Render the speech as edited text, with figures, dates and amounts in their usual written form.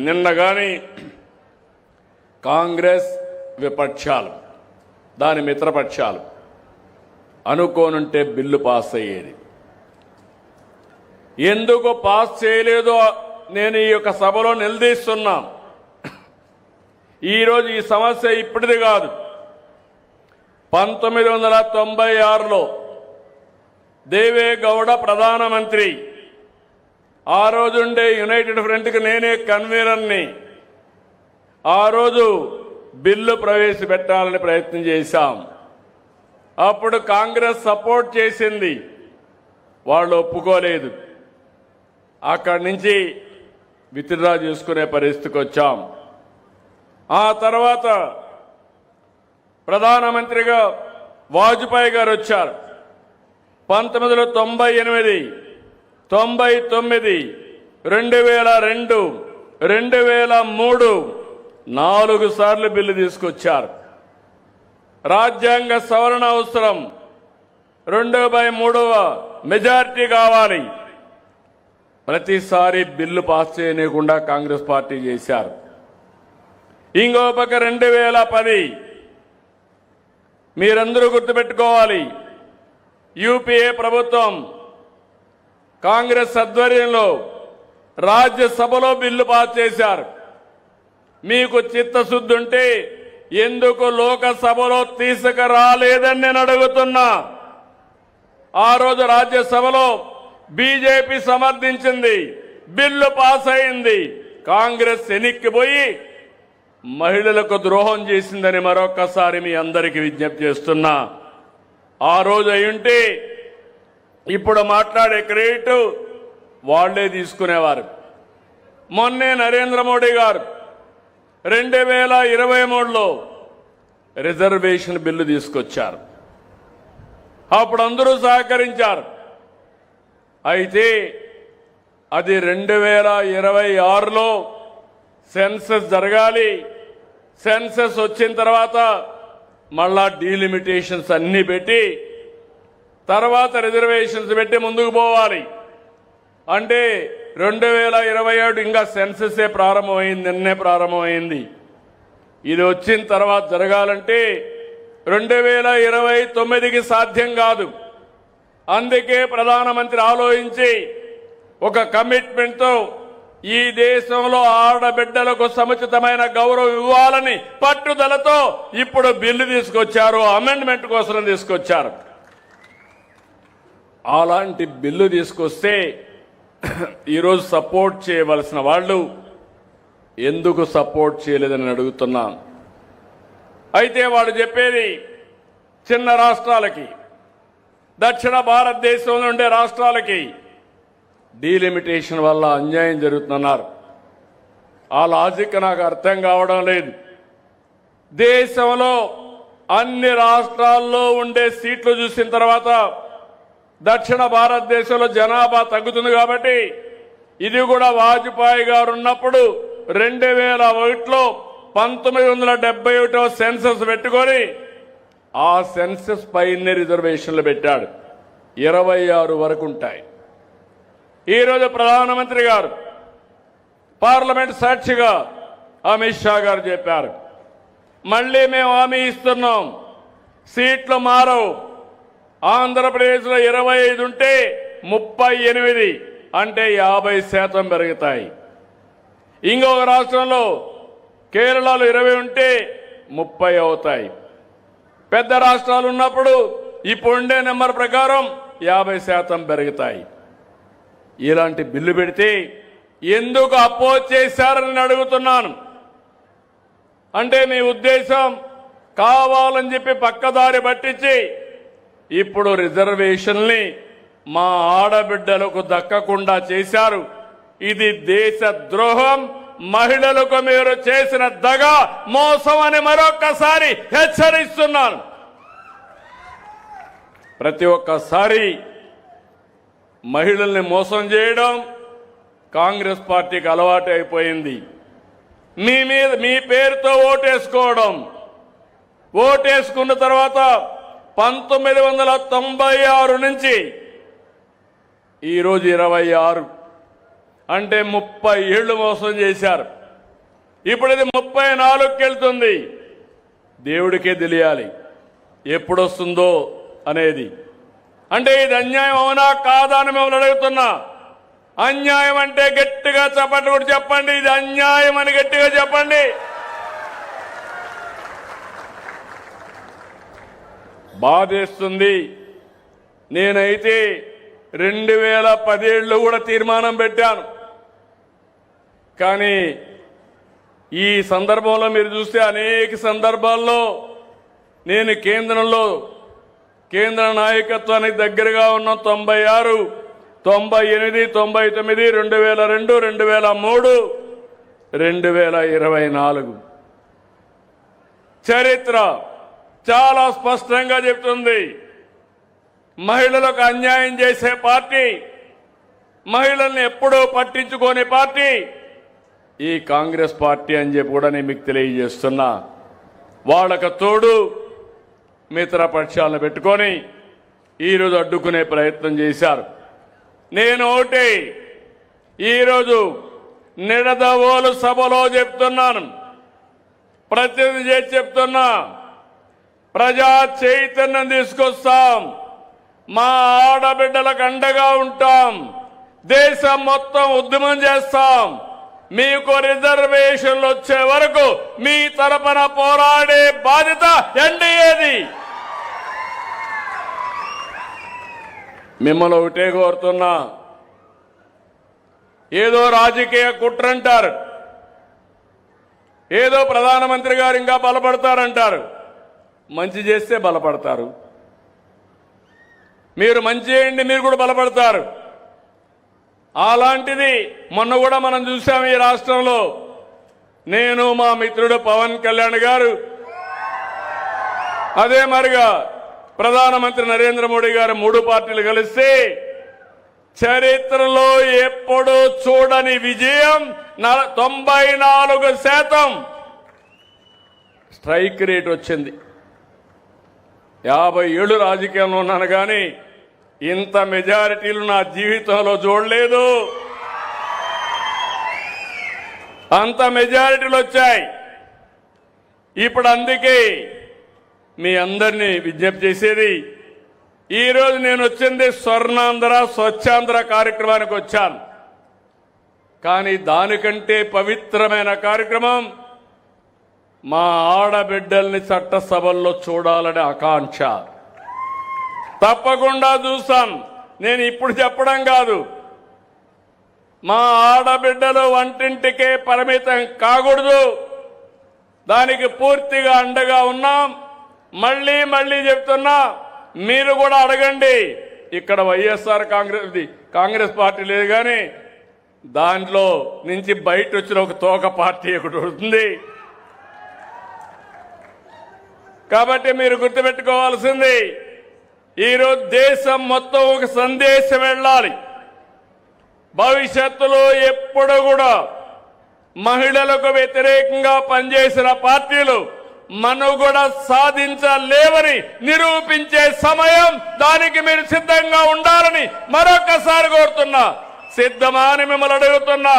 నిన్న కానీ కాంగ్రెస్ విపక్షాలు దాని మిత్రపక్షాలు అనుకోనుంటే బిల్లు పాస్ అయ్యేది. ఎందుకు పాస్ చేయలేదో నేను ఈ యొక్క సభలో నిలదీస్తున్నా. ఈరోజు ఈ సమస్య ఇప్పటిది కాదు. 1996లో దేవేగౌడ ప్రధానమంత్రి, ఆ రోజుండే యునైటెడ్ ఫ్రంట్కి నేనే కన్వీనర్ని. ఆ రోజు బిల్లు ప్రవేశపెట్టాలని ప్రయత్నం చేశాం. అప్పుడు కాంగ్రెస్ సపోర్ట్ చేసింది, వాళ్ళు ఒప్పుకోలేదు. అక్కడి నుంచి విత్డ్రా చేసుకునే పరిస్థితికి వచ్చాం. ఆ తర్వాత ప్రధానమంత్రిగా వాజ్పేయి గారు వచ్చారు. 1998, 99, 2002, 2003 4 సార్లు బిల్లు తీసుకొచ్చారు. రాజ్యాంగ సవరణ అవసరం, 2/3 మెజారిటీ కావాలి. ప్రతిసారి బిల్లు పాస్ చేయకుండా కాంగ్రెస్ పార్టీ చేశారు. ఇంకో పక్క 2010 మీరందరూ గుర్తుపెట్టుకోవాలి, యూపీఏ ప్రభుత్వం కాంగ్రెస్ ఆధ్వర్యంలో రాజ్యసభలో బిల్లు పాస్ చేశారు. మీకు చిత్తశుద్ధి ఉంటే ఎందుకు లోకసభలో తీసుకురాలేదని నేను అడుగుతున్నా. ఆ రోజు రాజ్యసభలో బీజేపీ సమర్థించింది, బిల్లు పాస్ అయింది. కాంగ్రెస్ వెనక్కిపోయి మహిళలకు ద్రోహం చేసిందని మరొక్కసారి మీ అందరికీ విజ్ఞప్తి చేస్తున్నా. ఆ రోజు అయ్యుంటే ఇప్పుడు మాట్లాడే క్రెడిట్ వాళ్లే తీసుకునేవారు. మొన్నే నరేంద్ర మోడీ గారు 2023లో రిజర్వేషన్ బిల్లు తీసుకొచ్చారు. అప్పుడు అందరూ సహకరించారు. అయితే అది 2026లో సెన్సస్ జరగాలి. సెన్సస్ వచ్చిన తర్వాత మళ్ళా డీలిమిటేషన్స్ అన్ని పెట్టి తర్వాత రిజర్వేషన్స్ పెట్టి ముందుకు పోవాలి. అంటే 2027 ఇంకా సెన్ససే ప్రారంభమైంది, నిన్నే ప్రారంభమైంది. ఇది వచ్చిన తర్వాత జరగాలంటే 2029కి సాధ్యం కాదు. అందుకే ప్రధానమంత్రి ఆలోచించి ఒక కమిట్మెంట్తో ఈ దేశంలో ఆడబిడ్డలకు సముచితమైన గౌరవం ఇవ్వాలని పట్టుదలతో ఇప్పుడు బిల్లు తీసుకొచ్చారు, అమెండ్మెంట్ కోసం తీసుకొచ్చారు. అలాంటి బిల్లు తీసుకొస్తే ఈరోజు సపోర్ట్ చేయవలసిన వాళ్ళు ఎందుకు సపోర్ట్ చేయలేదని అడుగుతున్నాను. అయితే వాళ్ళు చెప్పేది చిన్న రాష్ట్రాలకి, దక్షిణ భారతదేశంలో ఉండే రాష్ట్రాలకి డీలిమిటేషన్ వల్ల అన్యాయం జరుగుతున్నారు. ఆ లాజిక్ నాకు అర్థం కావడం లేదు. దేశంలో అన్ని రాష్ట్రాల్లో ఉండే సీట్లు చూసిన తర్వాత దక్షిణ భారతదేశంలో జనాభా తగ్గుతుంది కాబట్టి ఇది కూడా వాజ్పేయి గారు ఉన్నప్పుడు 2001లో 1971వ సెన్సస్ పెట్టుకొని ఆ సెన్సస్ పైనే రిజర్వేషన్లు పెట్టాడు. 26 వరకు ఉంటాయి. ఈరోజు ప్రధానమంత్రి గారు పార్లమెంట్ సాక్షిగా అమిత్ షా గారు చెప్పారు, మళ్ళీ మేము హామీ ఇస్తున్నాం, సీట్లు మారవు. ఆంధ్రప్రదేశ్లో 25 ఉంటే 38 అంటే 50% పెరుగుతాయి. ఇంకొక రాష్ట్రంలో కేరళలో 20 ఉంటే 30 అవుతాయి. పెద్ద రాష్ట్రాలు ఉన్నప్పుడు ఇప్పుడుండే నెంబర్ ప్రకారం 50% పెరుగుతాయి. ఇలాంటి బిల్లు పెడితే ఎందుకు అపోజ్ చేశారని అడుగుతున్నాను. అంటే మీ ఉద్దేశం కావాలని చెప్పి పక్కదారి పట్టించి ఇప్పుడు రిజర్వేషన్ని మా ఆడబిడ్డలకు దక్కకుండా చేశారు. ఇది దేశ ద్రోహం, మహిళలకు మీరు చేసిన దగా, మోసం అని మరొక్కసారి హెచ్చరిస్తున్నాను. ప్రతి ఒక్కసారి మహిళల్ని మోసం చేయడం కాంగ్రెస్ పార్టీకి అలవాటు అయిపోయింది. మీ పేరుతో ఓటేసుకోవడం, ఓటేసుకున్న తర్వాత 1996 నుంచి ఈరోజు 26 అంటే 30 ఏళ్లు మోసం చేశారు. ఇప్పుడు ఇది 34కి వెళ్తుంది. దేవుడికే తెలియాలి ఎప్పుడొస్తుందో అనేది. అంటే ఇది అన్యాయం అవునా కాదా అని మిమ్మల్ని అడుగుతున్నా. అన్యాయం అంటే గట్టిగా చప్పట్లు కూడా చెప్పండి. ఇది అన్యాయం అని గట్టిగా చెప్పండి. బాధేస్తుంది. నేనైతే 2017లో కూడా తీర్మానం పెట్టాను. కానీ ఈ సందర్భంలో మీరు చూస్తే అనేక సందర్భాల్లో నేను కేంద్ర నాయకత్వానికి దగ్గరగా ఉన్న 96, 98, 99, 2002, 2003, 2024 చరిత్ర చాలా స్పష్టంగా చెప్తుంది. మహిళలకు అన్యాయం చేసే పార్టీ, మహిళల్ని ఎప్పుడూ పట్టించుకోని పార్టీ ఈ కాంగ్రెస్ పార్టీ అని చెప్పి కూడా నేను మీకు తెలియజేస్తున్నా. వాళ్ళకు తోడు మిత్రపక్షాలను పెట్టుకొని ఈరోజు అడ్డుకునే ప్రయత్నం చేశారు. నేను ఒకటి ఈరోజు నిడదవోలు సభలో చెప్తున్నాను, ప్రతినిధి చేసి చెప్తున్నా, ప్రజా చైతన్యం తీసుకొస్తాం, మా ఆడబిడ్డలకు అండగా ఉంటాం, దేశం మొత్తం ఉద్యమం చేస్తాం, మీకు రిజర్వేషన్లు వచ్చే వరకు మీ తరపున పోరాడే బాధ్యత ఎన్డీఏది. మిమ్మల్ని ఒకటే కోరుతున్నా, ఏదో రాజకీయ కుట్రంటారు, ఏదో ప్రధానమంత్రి గారు ఇంకా బలపడతారంటారు. మంచి చేస్తే బలపడతారు, మీరు మంచి చేయండి మీరు కూడా బలపడతారు. అలాంటిది మొన్న కూడా మనం చూసాం ఈ రాష్ట్రంలో. నేను మా మిత్రుడు పవన్ కళ్యాణ్ గారు, అదే మరిగా ప్రధానమంత్రి నరేంద్ర మోడీ గారు 3 పార్టీలు కలిస్తే చరిత్రలో ఎప్పుడూ చూడని విజయం 94% స్ట్రైక్ రేట్ వచ్చింది. 50 ఏళ్ళు రాజకీయంలో ఉన్నాను కానీ ఇంత మెజారిటీలు నా జీవితంలో చూడలేదు. అంత మెజారిటీలు వచ్చాయి. ఇప్పుడు అందుకే మీ అందరినీ విజ్ఞప్తి చేసేది, ఈరోజు నేను వచ్చింది స్వర్ణాంధ్ర స్వచ్ఛాంధ్ర కార్యక్రమానికి వచ్చాను. కానీ దానికంటే పవిత్రమైన కార్యక్రమం మా ఆడబిడ్డల్ని చట్టసభల్లో చూడాలనే ఆకాంక్ష. తప్పకుండా చూస్తాం. నేను ఇప్పుడు చెప్పడం కాదు, మా ఆడబిడ్డలు వంటింటికే పరిమితం కాకూడదు, దానికి పూర్తిగా అండగా ఉన్నాం. మళ్ళీ చెప్తున్నా, మీరు కూడా అడగండి. ఇక్కడ వైఎస్ఆర్ కాంగ్రెస్ పార్టీ లేదు కానీ దాంట్లో నుంచి బయట వచ్చిన ఒక తోక పార్టీ ఒకటి ఉంటుంది. కాబట్టి మీరు గుర్తుపెట్టుకోవాల్సింది, ఈరోజు దేశం మొత్తం ఒక సందేశం వెళ్ళాలి. భవిష్యత్తులో ఎప్పుడు కూడా మహిళలకు వ్యతిరేకంగా పనిచేసిన పార్టీలు మనుగడ సాధించలేవని నిరూపించే సమయం. దానికి మీరు సిద్ధంగా ఉండాలని మరొకసారి కోరుతున్నా. సిద్ధమా అని మిమ్మల్ని అడుగుతున్నా.